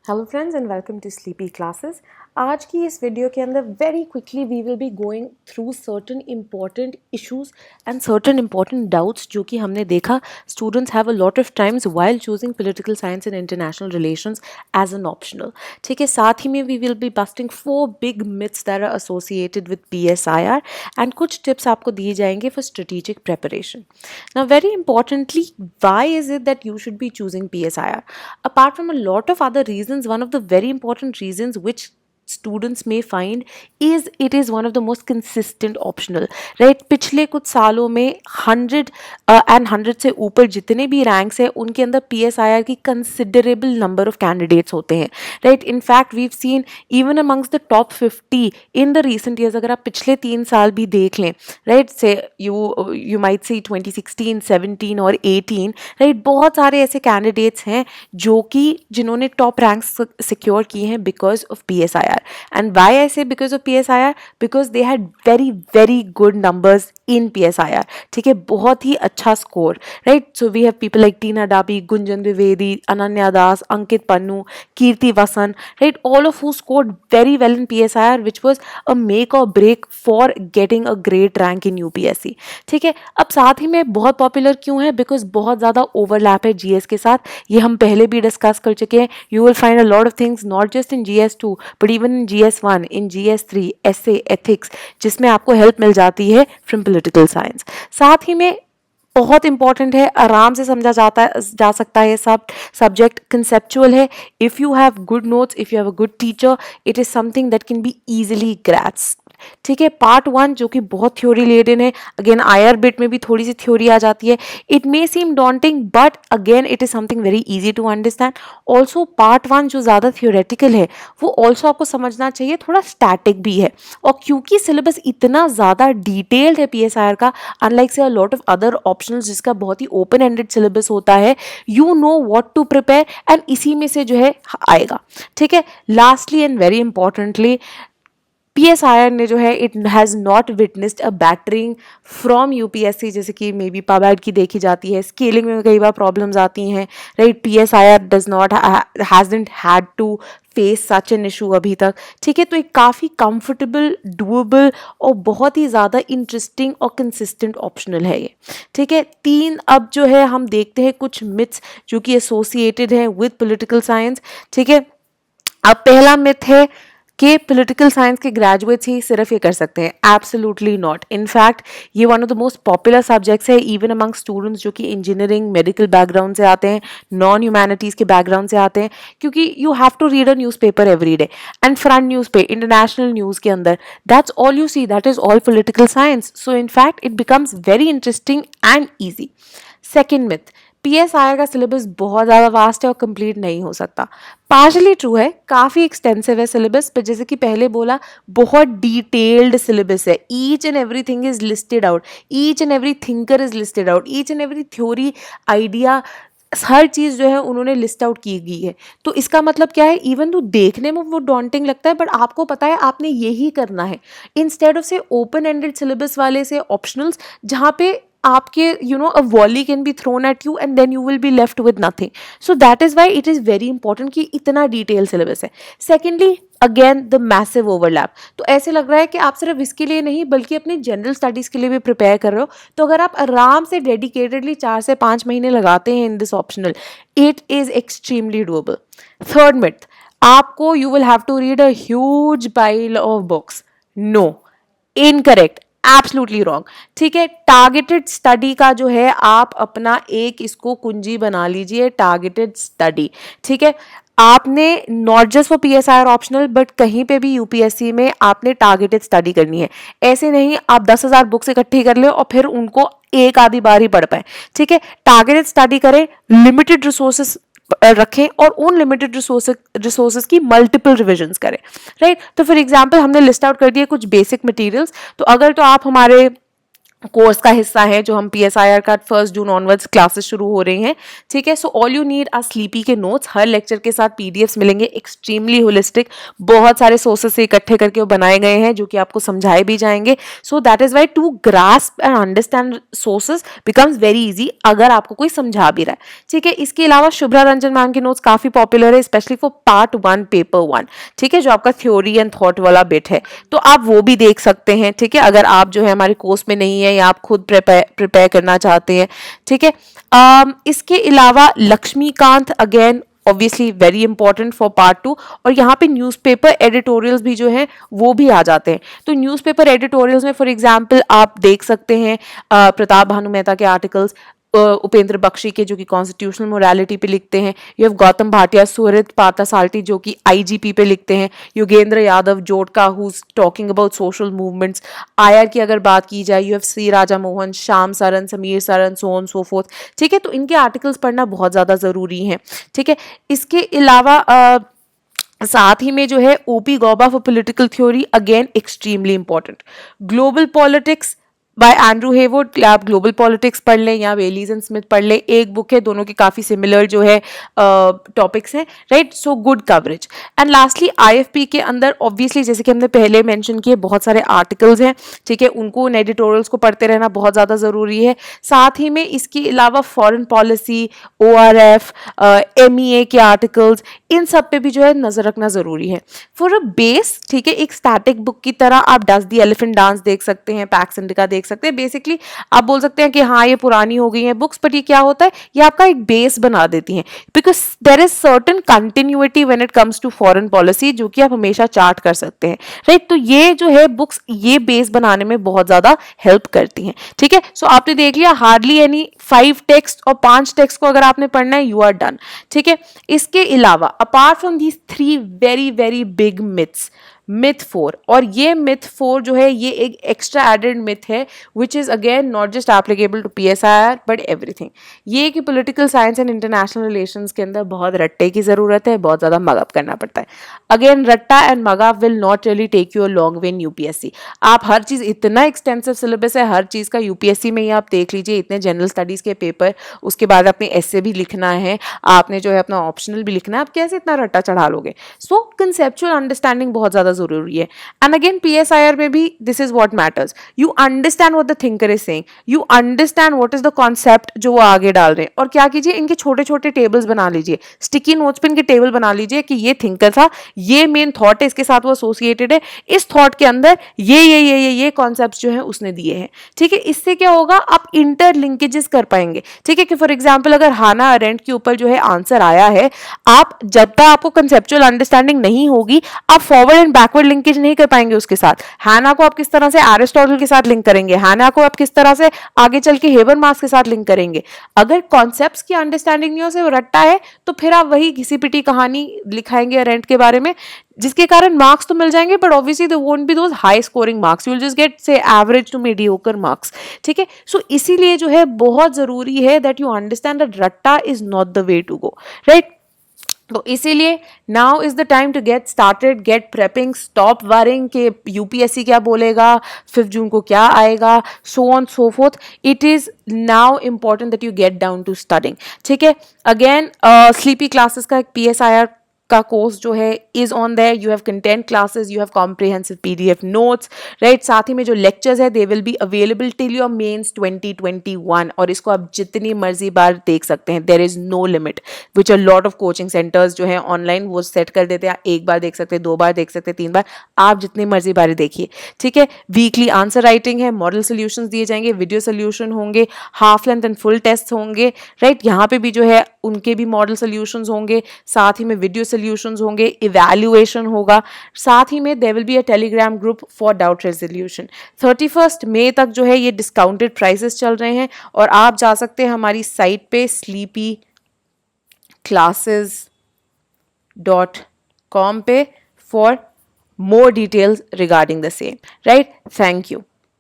Hello friends and welcome to Sleepy Classes. आज की इस वीडियो के अंदर very quickly we will be going through certain important issues and certain important doubts जो कि हमने देखा students have a lot of times while choosing political science and international relations as an optional. ठीक है, साथ ही में we will be busting 4 big myths that are associated with PSIR and कुछ टिप्स आपको दिए जाएंगे for strategic preparation. Now very importantly, why is it that you should be choosing PSIR? Apart from a lot of other reasons, one of the very important reasons which students may find is it is one of the most consistent optional, right? पिछले कुछ सालों में 100 and 100 से ऊपर जितने भी ranks हैं उनके अंदर PSIR की कंसिडरेबल नंबर ऑफ कैंडिडेट्स होते हैं, right? In fact we've seen even amongst the top 50 in the recent years. अगर आप पिछले 3 साल भी देख लें, राइट, से यू माइट सी 2016, 17 और 18, राइट, बहुत सारे ऐसे कैंडिडेट्स हैं जो कि जिन्होंने टॉप रैंक्स सिक्योर किए हैं because of PSIR। And why I say because of PSIR? Because they had very very good numbers in PSIR. ठीक है, बहुत ही अच्छा score, right? So we have people like Tina Dabi, Gunjan Dwivedi, Ananya Das, Ankit Pannu, Kirti Vasan, right? All of who scored very well in PSIR which was a make or break for getting a great rank in UPSC। ठीक है, अब साथ ही में बहुत पॉपुलर क्यों है? बिकॉज बहुत ज़्यादा ओवरलैप है GS के साथ, ये हम पहले भी डिस्कस कर चुके हैं। You will find a lot of things not just in GS2 but even in GS1, in GS3, essay, ethics, जिसमें आपको हेल्प मिल जाती है फ्रॉम पॉलिटिकल साइंस। साथ ही में बहुत इंपॉर्टेंट है, आराम से समझा जा सकता है, सब सब्जेक्ट कंसेप्चुअल है। If you have good notes, if you have a good teacher, it is something that can be easily grasped. ठीक है, पार्ट 1 जो कि बहुत थ्योरी लेडन है, अगेन IR बिट में भी थोड़ी सी थ्योरी आ जाती है। It may seem daunting but again it is something very easy to understand. Also part 1 जो ज़्यादा थ्योरेटिकल है वो ऑल्सो आपको समझना चाहिए, थोड़ा स्टैटिक भी है। और क्योंकि सिलेबस इतना ज़्यादा डिटेल्ड है PSIR का, अनलाइक से a lot of other optionals जिसका बहुत ही ओपन एंडेड सिलेबस होता है, you know what to prepare and इसी में से जो है आएगा। ठीक है, lastly and very importantly, PSIR ने जो है it has not witnessed a battering from UPSC, जैसे कि मे बी PAVAD की देखी जाती है, स्केलिंग में कई बार प्रॉब्लम्स आती हैं, right? PSIR does not hasn't had to face such an issue अभी तक। ठीक है, तो एक काफ़ी कंफर्टेबल, डूएबल और बहुत ही ज़्यादा इंटरेस्टिंग और कंसिस्टेंट ऑप्शनल है ये। ठीक है, 3 अब जो है हम देखते हैं कुछ मिथ्स जो कि एसोसिएटेड हैं विद पॉलिटिकल साइंस। ठीक है, अब पहला मिथ है कि पॉलिटिकल साइंस के ग्रेजुएट्स ही सिर्फ ये कर सकते हैं। Absolutely not. इनफैक्ट ये one of the most popular subjects है इवन अमंग स्टूडेंट्स जो कि इंजीनियरिंग, मेडिकल बैकग्राउंड से आते हैं, नॉन ह्यूमैनिटीज़ के बैकग्राउंड से आते हैं, क्योंकि you have to read a newspaper every day and front news पे इंटरनेशनल न्यूज़ के अंदर that's all you see, that is all political science. So in fact it becomes very interesting and easy. Second myth, PSIR का syllabus बहुत ज़्यादा vast है और complete नहीं हो सकता। पार्शली ट्रू है, काफ़ी एक्सटेंसिव है सिलेबस, पर जैसे कि पहले बोला, बहुत डिटेल्ड सिलेबस है। Each and every thing is listed out, each and every thinker is listed out, each and every theory, idea, हर चीज़ जो है उन्होंने लिस्ट आउट की गई है। तो इसका मतलब क्या है, इवन तो देखने में वो डॉन्टिंग लगता है बट आपको पता है आपने यही करना है, इंस्टेड ऑफ से ओपन एंडेड सिलेबस वाले से ऑप्शनल्स जहाँ पे आपके a volley can be thrown at you and then you will be left with nothing. So that is why it is very important कि इतना डिटेल सिलेबस है। Secondly, again the massive overlap. तो ऐसे लग रहा है कि आप सिर्फ इसके लिए नहीं बल्कि अपनी जनरल स्टडीज़ के लिए भी प्रिपेयर कर रहे हो। तो अगर आप आराम से डेडिकेटेडली 4 से 5 महीने लगाते हैं in this optional, it is extremely doable. Third myth, आपको you will have to read a huge pile of books. No, incorrect, absolutely wrong. ठीक है, टारगेटेड स्टडी का जो है आप अपना एक इसको कुंजी बना लीजिए, टारगेटेड स्टडी। ठीक है, आपने not just for PSIR optional but कहीं पे भी UPSC में आपने टारगेटेड स्टडी करनी है। ऐसे नहीं आप 10,000 बुक्स इकट्ठी कर ले और फिर उनको एक आधी बार ही पढ़ पाए। ठीक है, टारगेटेड स्टडी करें, लिमिटेड रिसोर्सेस रखें और उन लिमिटेड रिसोर्सेज की मल्टीपल रिविजन्स करें, राइट? तो फॉर एग्जांपल हमने लिस्ट आउट कर दिया कुछ बेसिक मटेरियल्स, तो अगर तो आप हमारे कोर्स का हिस्सा है जो हम PSIR का 1 जून ऑनवर्ड्स क्लासेस शुरू हो रही हैं, ठीक है। So all you need are Sleepy के नोट्स, हर लेक्चर के साथ PDFs मिलेंगे, एक्सट्रीमली होलिस्टिक, बहुत सारे सोर्सेस से इकट्ठे करके वो बनाए गए हैं जो कि आपको समझाए भी जाएंगे। So that is why to grasp and understand sources becomes very easy अगर आपको कोई समझा भी रहा है, ठीक है। इसके अलावा शुभ्रा रंजन मैम के नोट्स काफी पॉपुलर है, स्पेशली फॉर पार्ट 1 पेपर 1, ठीक है, जो आपका थ्योरी एंड थॉट वाला बिट है, तो आप वो भी देख सकते हैं, ठीक है, अगर आप जो है हमारे कोर्स में नहीं है या आप खुद प्रिपेयर करना चाहते हैं, ठीक है। इसके अलावा Laxmikanth again obviously very important for part 2, और यहाँ पे न्यूज़पेपर एडिटोरियल्स भी जो हैं वो भी आ जाते हैं। तो न्यूज़पेपर एडिटोरियल्स में फॉर एग्जांपल आप देख सकते हैं प्रताप भानु मेहता के आर्टिकल्स, उपेंद्र बख्शी के जो कि कॉन्स्टिट्यूशनल मोरालिटी पे लिखते हैं, यू हैव गौतम भाटिया, सुहृद पार्थसारथी जो कि IGP पे लिखते हैं, योगेंद्र यादव जोटका who is talking about social movements, IR की अगर बात की जाए, you have C Raja Mohan, Shyam Saran, Sameer Saran, so on so forth, ठीक है। तो इनके आर्टिकल्स पढ़ना बहुत ज़्यादा ज़रूरी है, ठीक है। इसके अलावा साथ ही में जो है OP Gauba for political theory, again extremely important. Global politics by Andrew Heywood, आप ग्लोबल पॉलिटिक्स पढ़ लें या वेलीज एंड स्मिथ पढ़ लें, एक बुक है, दोनों की काफ़ी सिमिलर जो है टॉपिक्स हैं, right. So good coverage. And lastly IFP के अंदर ऑब्वियसली जैसे कि हमने पहले मेंशन किए बहुत सारे आर्टिकल्स हैं, ठीक है, उनको उन एडिटोरियल्स को पढ़ते रहना बहुत ज़्यादा ज़रूरी है। साथ ही में इसके अलावा फॉरेन पॉलिसी, ORF, MEA के आर्टिकल्स, इन सब पे भी जो है नज़र रखना ज़रूरी है फॉर अ बेस, ठीक है। एक स्टैटिक बुक की तरह आप डज द एलिफेंट डांस देख सकते हैं, पैक्स इंडिका देख सकते हैं। बेसिकली आप बोल सकते हैं कि हाँ ये पुरानी हो गई हैं बुक्स, बट ये क्या होता है, ये आपका एक बेस बना देती हैं, because there is certain continuity when it comes to foreign policy जो कि आप हमेशा चार्ट कर सकते हैं, राइट। तो ये जो है बुक्स ये बेस बनाने में बहुत ज्यादा हेल्प करती हैं, ठीक है। सो आपने देख लिया हार्डली एनी 5 टेक्स्ट और 5 टेक्स्ट को अगर आपने पढ़ना है, यू आर डन, ठीक है। इसके अलावा apart from these 3 very very big myths, myth 4, और ये मिथ 4 जो है ये एक एक्स्ट्रा एडेड मिथ है which is again not just applicable to PSIR but everything. ये कि political science and international relations के अंदर बहुत रट्टे की जरूरत है, बहुत ज्यादा मगअप करना पड़ता है। अगेन रट्टा and mug up will not really take you a long way in UPSC। आप हर चीज, इतना एक्सटेंसिव सिलेबस है हर चीज का UPSC में ही, आप देख लीजिए इतने जनरल स्टडीज के पेपर, उसके बाद आपने essay भी लिखना है, आपने जो है अपना ऑप्शनल भी लिखना है, आप कैसे इतना रट्टा चढ़ा लोगे। सो कंसेप्चुअल अंडरस्टैंडिंग बहुत ज्यादा जरूरी है। एंड अगेन PSIR में भी this is what matters, you understand what the thinker is saying, you understand what is the concept जो वो आगे डाल रहे हैं। और क्या कीजिए, इनके छोटे छोटे टेबल्स बना लीजिए, स्टिकी नोट्स पे इनके टेबल बना लीजिए कि ये थिंकर था, ये मेन थॉट है, इसके साथ वो एसोसिएटेड है, इस थॉट के अंदर ये कॉन्सेप्ट्स जो है उसने दिए हैं, ठीक है। इससे क्या होगा, आप इंटरलिंकेजेस कर पाएंगे, ठीक है। कि फॉर एग्जाम्पल अगर हाना अरेंट के ऊपर जो है आंसर आया है, आप जब तक आपको कंसेप्चुअल अंडरस्टैंडिंग नहीं होगी, आप फॉरवर्ड एंड बैकवर्ड लिंकेज नहीं कर पाएंगे उसके साथ। हैना को आप किस तरह से एरिस्टोटल के साथ लिंक करेंगे, हैना को आप किस तरह से आगे चल के हेबरमास के साथ लिंक करेंगे। अगर कॉन्सेप्ट्स की अंडरस्टैंडिंग नहीं हो, सिर्फ रट्टा है, तो फिर आप वही घिसी पिटी कहानी लिखाएंगे अरेंट के बारे में, जिसके कारण मार्क्स तो मिल जाएंगे but obviously they won't be those high scoring marks, you will just get say average to mediocre marks, ठीक है। सो इसीलिए जो है बहुत जरूरी है दैट यू अंडरस्टैंड दैट रट्टा is not the way to go, right. तो इसीलिए now is the time to get started, get prepping, stop worrying कि UPSC क्या बोलेगा, 5 जून को क्या आएगा, so on so forth. It is now important that you get down to studying, ठीक है। अगेन स्लीपी क्लासेस का एक PSIR का कोर्स जो है is on there, you have content classes, you have comprehensive PDF notes, right. साथ ही में जो लेक्चर्स है they will be available till your mains 2021, और इसको आप जितनी मर्जी बार देख सकते हैं, there is no limit, which a lot of coaching centres जो है ऑनलाइन वो सेट कर देते हैं, एक बार देख सकते हैं, 2 बार देख सकते हैं, 3 बार, आप जितनी मर्जी बार देखिए, ठीक है। वीकली आंसर राइटिंग है, मॉडल सोल्यूशंस दिए जाएंगे, वीडियो सोल्यूशन होंगे, half length and full test होंगे, राइट। यहाँ पे भी जो है उनके भी मॉडल सोल्यूशंस होंगे, साथ ही में वीडियो सोल्यूशंस होंगे, इवैल्यूएशन होगा, साथ ही में there will be a Telegram group for doubt resolution. 31 मई तक जो है ये डिस्काउंटेड प्राइसेस चल रहे हैं, और आप जा सकते हैं हमारी साइट पे sleepyclasses.com पे for more details regarding the same, right? Thank you.